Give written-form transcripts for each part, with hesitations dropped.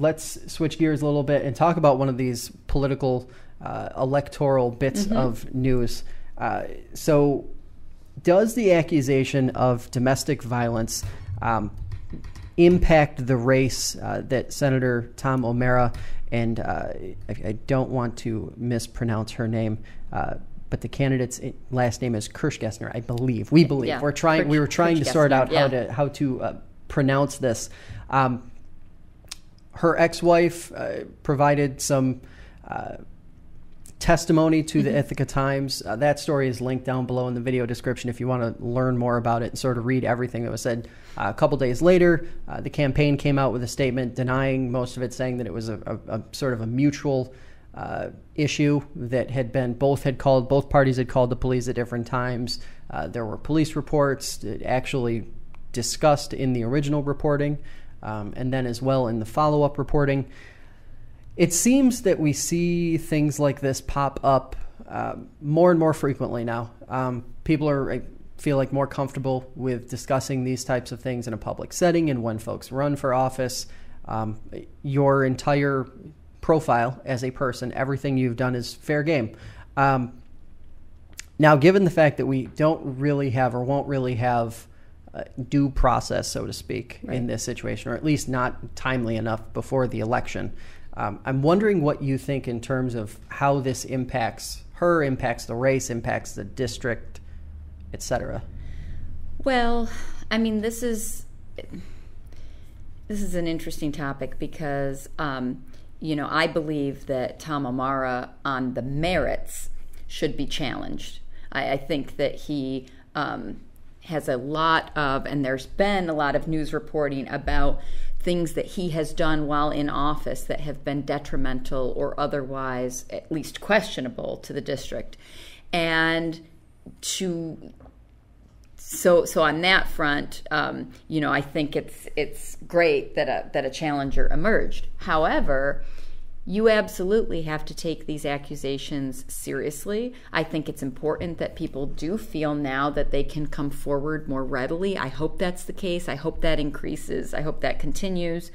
Let's switch gears a little bit and talk about one of these political electoral bits of news. So does the accusation of domestic violence impact the race that Senator Tom O'Mara and I don't want to mispronounce her name, but the candidate's last name is Kirchgessner, I believe. We believe. Yeah. We were trying to sort out how to pronounce this. Her ex-wife provided some testimony to the Ithaca Times. That story is linked down below in the video description if you want to learn more about it and sort of read everything that was said. A couple days later, the campaign came out with a statement denying most of it, saying that it was a sort of a mutual issue that had been, both parties had called the police at different times. There were police reports actually discussed in the original reporting, and then as well in the follow-up reporting. It seems that we see things like this pop up more and more frequently now. People I feel like more comfortable with discussing these types of things in a public setting and when folks run for office. Your entire profile as a person, everything you've done is fair game. Now, given the fact that we don't really have or won't really have due process, so to speak, in this situation, or at least not timely enough before the election, I'm wondering what you think in terms of how this impacts her, impacts the race, impacts the district, etc. Well, I mean, this is an interesting topic because, I believe that Tom O'Mara on the merits should be challenged. I think that he has a lot of, and there's been a lot of news reporting about things that he has done while in office that have been detrimental or otherwise at least questionable to the district. And so on that front, I think it's great that a challenger emerged. However, you absolutely have to take these accusations seriously. I think it's important that people do feel now that they can come forward more readily. I hope that's the case. I hope that increases. I hope that continues.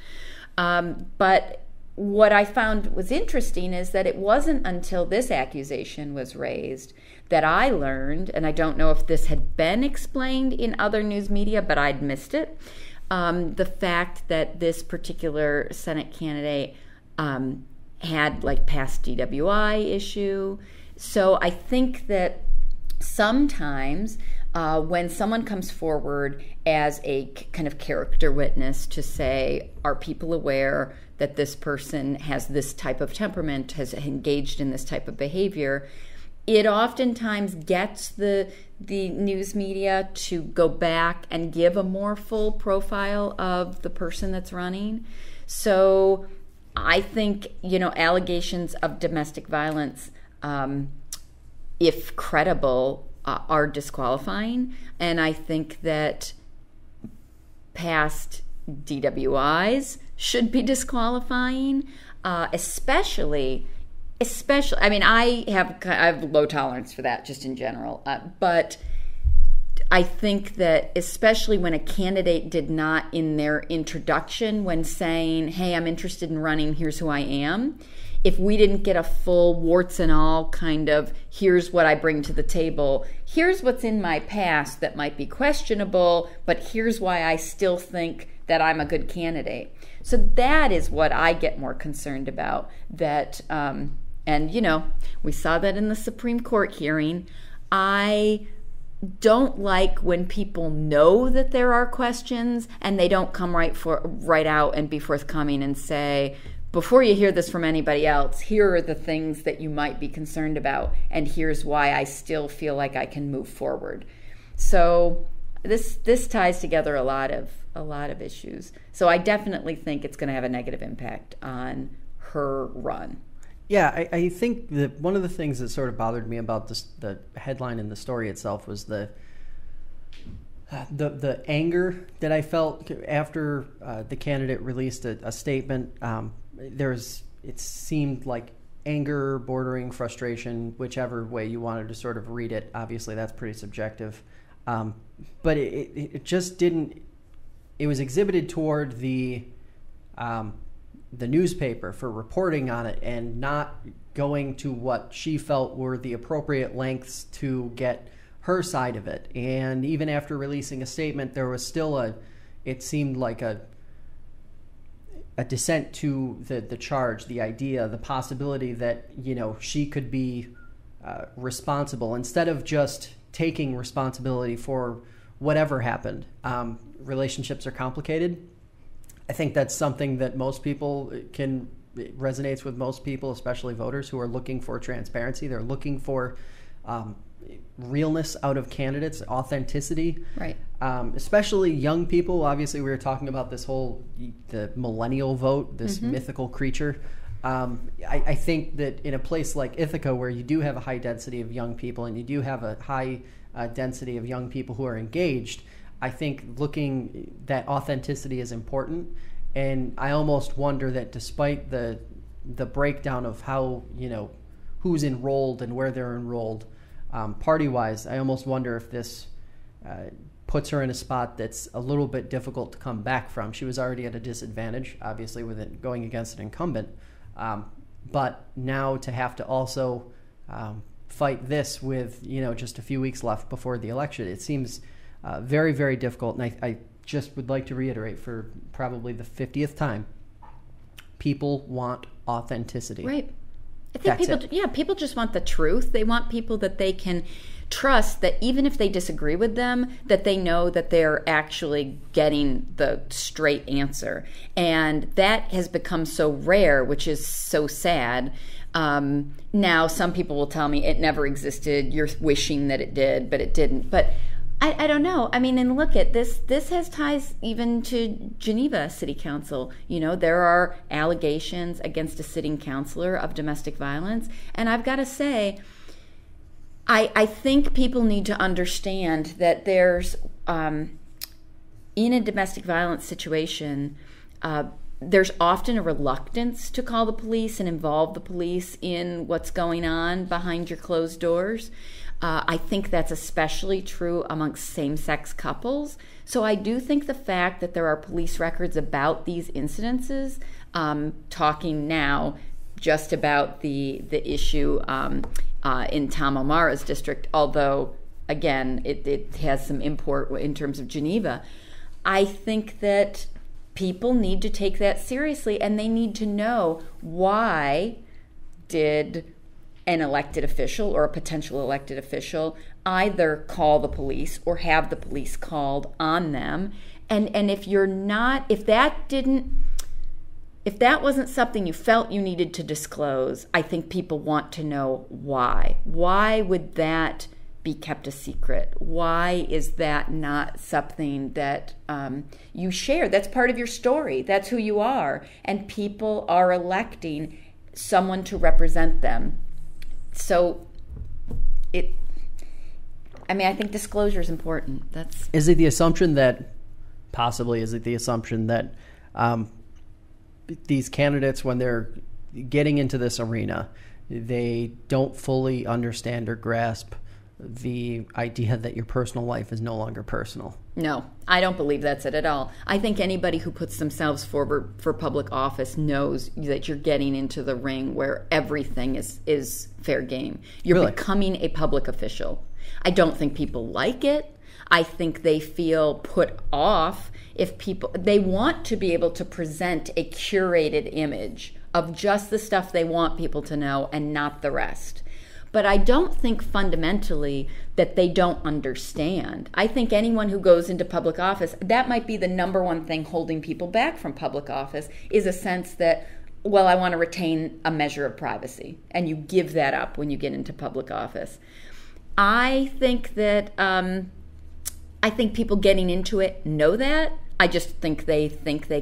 But what I found was interesting is that it wasn't until this accusation was raised that I learned, and I don't know if this had been explained in other news media, but I'd missed it, the fact that this particular Senate candidate had past DWI issue. So I think that sometimes when someone comes forward as a kind of character witness to say, are people aware that this person has this type of temperament, has engaged in this type of behavior, it oftentimes gets the news media to go back and give a more full profile of the person that's running. So I think, allegations of domestic violence, if credible, are disqualifying. And I think that past DWIs should be disqualifying, especially, I mean, I have low tolerance for that just in general, but I think that especially when a candidate did not in their introduction, when saying, hey, I'm interested in running, here's who I am, if we didn't get a full warts and all kind of, here's what I bring to the table, here's what's in my past that might be questionable, but here's why I still think that I'm a good candidate. So that is what I get more concerned about. That, and we saw that in the Supreme Court hearing. I don't like when people know that there are questions and they don't come right out and be forthcoming and say, before you hear this from anybody else, here are the things that you might be concerned about, and here's why I still feel like I can move forward. So this ties together a lot of issues. So I definitely think it's going to have a negative impact on her run. Yeah, I think that one of the things that sort of bothered me about the headline and the story itself was the anger that I felt after the candidate released a statement. It seemed like anger bordering frustration, whichever way you wanted to sort of read it. Obviously, that's pretty subjective. But it just didn't. It was exhibited toward the the newspaper for reporting on it and not going to what she felt were the appropriate lengths to get her side of it. And even after releasing a statement, there was still it seemed like a dissent to the charge, the idea, the possibility that, she could be responsible instead of just taking responsibility for whatever happened. Relationships are complicated. I think that's something that most people it resonates with most people, especially voters who are looking for transparency. They're looking for realness out of candidates, authenticity. Right. Especially young people. Obviously, we were talking about the millennial vote, this mythical creature. I think that in a place like Ithaca, where you do have a high density of young people and you do have a high density of young people who are engaged, I think that authenticity is important. And I almost wonder that despite the breakdown of how, who's enrolled and where they're enrolled, party-wise, I almost wonder if this puts her in a spot that's a little bit difficult to come back from. She was already at a disadvantage, obviously, with it going against an incumbent. But now to have to also fight this with, just a few weeks left before the election, it seems very, very difficult. And I just would like to reiterate for probably the 50th time, people want authenticity. Right. I think people just want the truth. They want people that they can trust, that even if they disagree with them, that they know that they're actually getting the straight answer. And that has become so rare, which is so sad. Now, some people will tell me it never existed. You're wishing that it did, but it didn't. But I don't know. I mean, and look at this. This has ties even to Geneva City Council. There are allegations against a sitting councilor of domestic violence. And I've got to say, I think people need to understand that there's, in a domestic violence situation, there's often a reluctance to call the police and involve the police in what's going on behind your closed doors. I think that's especially true amongst same-sex couples. So I do think the fact that there are police records about these incidences, talking now just about the issue in Tom O'Mara's district, although, again, it has some import in terms of Geneva. I think that people need to take that seriously, and they need to know, why did an elected official or a potential elected official either call the police or have the police called on them. And if that wasn't something you felt you needed to disclose, I think people want to know why. Why would that be kept a secret? Why is that not something that you share? That's part of your story. That's who you are. And people are electing someone to represent them. So I think disclosure is important. Is it the assumption that these candidates, when they're getting into this arena, they don't fully understand or grasp the idea that your personal life is no longer personal? No, I don't believe that's it at all. I think anybody who puts themselves forward for public office knows that you're getting into the ring where everything is fair game. You're Really? Becoming a public official. I don't think people like it. I think they feel put off if they want to be able to present a curated image of just the stuff they want people to know and not the rest. But I don't think fundamentally that they don't understand. I think anyone who goes into public office, that might be the number one thing holding people back from public office, is a sense that, well, I want to retain a measure of privacy. And you give that up when you get into public office. I think people getting into it know that. I just think they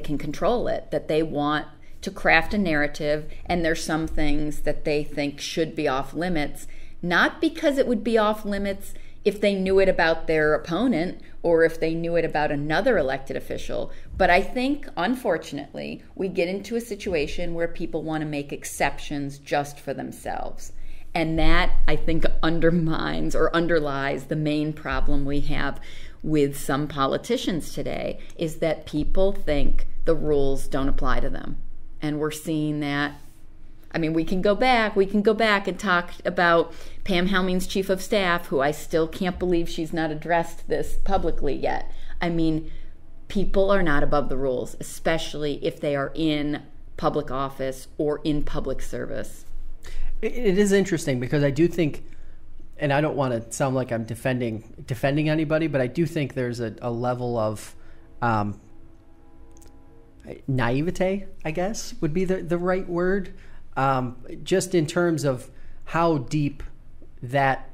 can control it, that they want to craft a narrative, and there's some things that they think should be off limits, not because it would be off limits if they knew it about their opponent or if they knew it about another elected official. But I think, unfortunately, we get into a situation where people want to make exceptions just for themselves. And that, I think, undermines or underlies the main problem we have with some politicians today, is that people think the rules don't apply to them. And we're seeing that. I mean, we can go back and talk about Pam Helming's chief of staff, who I still can't believe she's not addressed this publicly yet. I mean, people are not above the rules, especially if they are in public office or in public service. It is interesting because I do think, and I don't want to sound like I'm defending anybody, but I do think there's a level of naivete, I guess, would be the right word. Just in terms of how deep that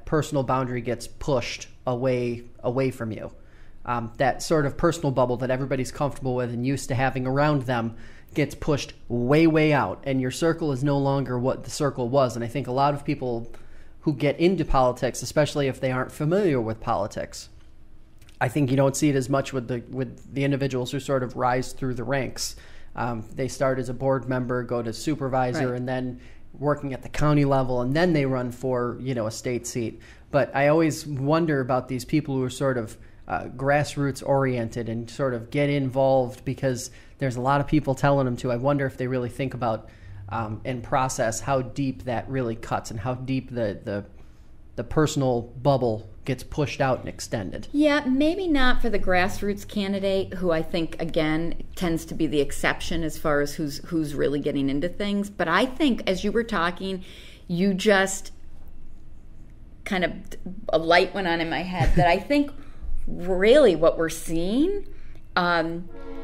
personal boundary gets pushed away from you. That sort of personal bubble that everybody's comfortable with and used to having around them gets pushed way, way out, and your circle is no longer what the circle was. And I think a lot of people who get into politics, especially if they aren't familiar with politics, I think you don't see it as much with the individuals who sort of rise through the ranks. They start as a board member, go to supervisor, right, and then working at the county level, and then they run for a state seat. But I always wonder about these people who are sort of grassroots oriented and sort of get involved because there's a lot of people telling them to. I wonder if they really think about and process how deep that really cuts and how deep the personal bubble gets pushed out and extended. Yeah, maybe not for the grassroots candidate, who I think, again, tends to be the exception as far as who's really getting into things. But I think, as you were talking, you just kind of, a light went on in my head that I think really what we're seeing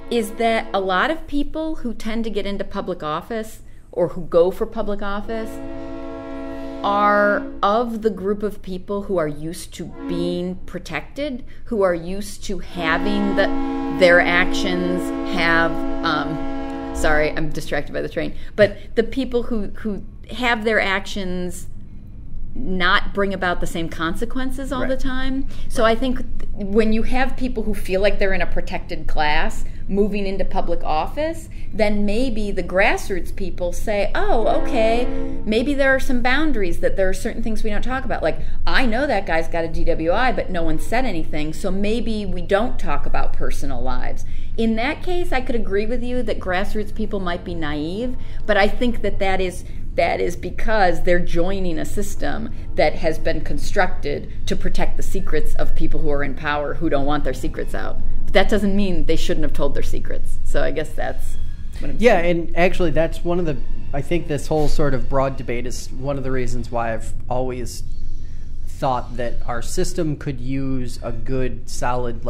is that a lot of people who tend to get into public office or who go for public office are of the group of people who are used to being protected, who are used to having their actions have, sorry, I'm distracted by the train, but the people who have their actions not bring about the same consequences all the time. So I think when you have people who feel like they're in a protected class moving into public office, then maybe the grassroots people say, oh, okay, maybe there are some boundaries, that there are certain things we don't talk about. Like, I know that guy's got a DWI, but no one said anything, so maybe we don't talk about personal lives. In that case, I could agree with you that grassroots people might be naive, but I think that is because they're joining a system that has been constructed to protect the secrets of people who are in power who don't want their secrets out. But that doesn't mean they shouldn't have told their secrets. So I guess that's what I'm saying. And actually that's one of the, I think this whole sort of broad debate is one of the reasons why I've always thought that our system could use a good, solid,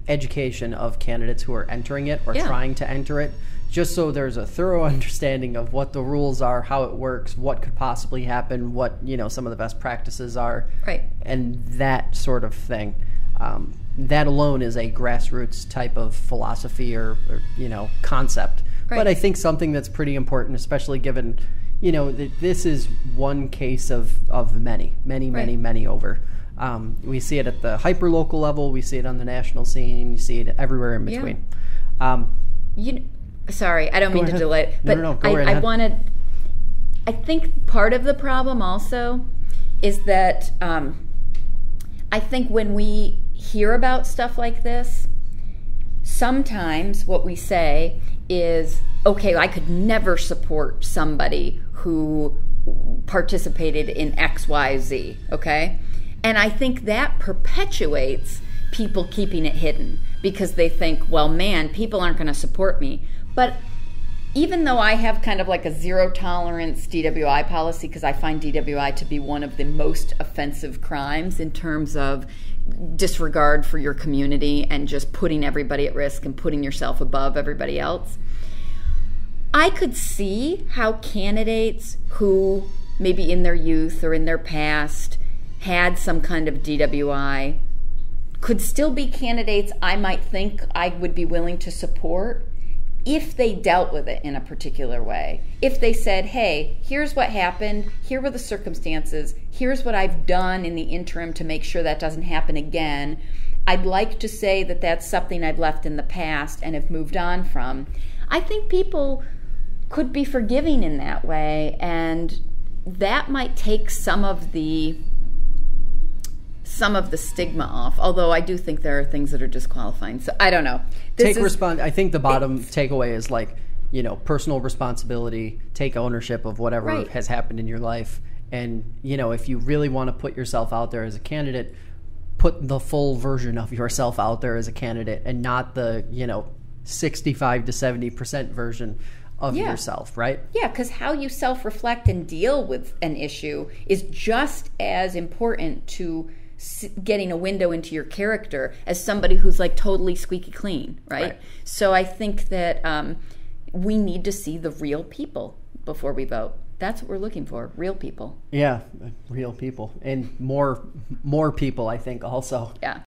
education of candidates who are entering it or trying to enter it, just so there's a thorough understanding of what the rules are, how it works, what could possibly happen, what some of the best practices are, right, and that sort of thing. That alone is a grassroots type of philosophy or concept. Right. But I think something that's pretty important, especially given that this is one case of many over. We see it at the hyper-local level. We see it on the national scene. You see it everywhere in between. Sorry, I don't mean to delay, but no, go right ahead. I think part of the problem also is that I think when we hear about stuff like this, sometimes what we say is, okay, I could never support somebody who participated in X, Y, Z, okay? And I think that perpetuates people keeping it hidden because they think, well, man, people aren't going to support me. But even though I have kind of like a zero tolerance DWI policy, because I find DWI to be one of the most offensive crimes in terms of disregard for your community and just putting everybody at risk and putting yourself above everybody else, I could see how candidates who maybe in their youth or in their past had some kind of DWI could still be candidates I might think I would be willing to support if they dealt with it in a particular way. If they said, hey, here's what happened, here were the circumstances, here's what I've done in the interim to make sure that doesn't happen again. I'd like to say that that's something I've left in the past and have moved on from. I think people could be forgiving in that way, and that might take some of the stigma off, although I do think there are things that are disqualifying. So I don't know. I think the bottom takeaway is personal responsibility, take ownership of whatever has happened in your life. And, if you really want to put yourself out there as a candidate, put the full version of yourself out there as a candidate and not the, 65 to 70% version of yourself, right? Yeah, because how you self-reflect and deal with an issue is just as important to getting a window into your character as somebody who's like totally squeaky clean, right? So I think that we need to see the real people before we vote. That's what we're looking for, real people. Yeah, real people. And more people, I think, also. Yeah.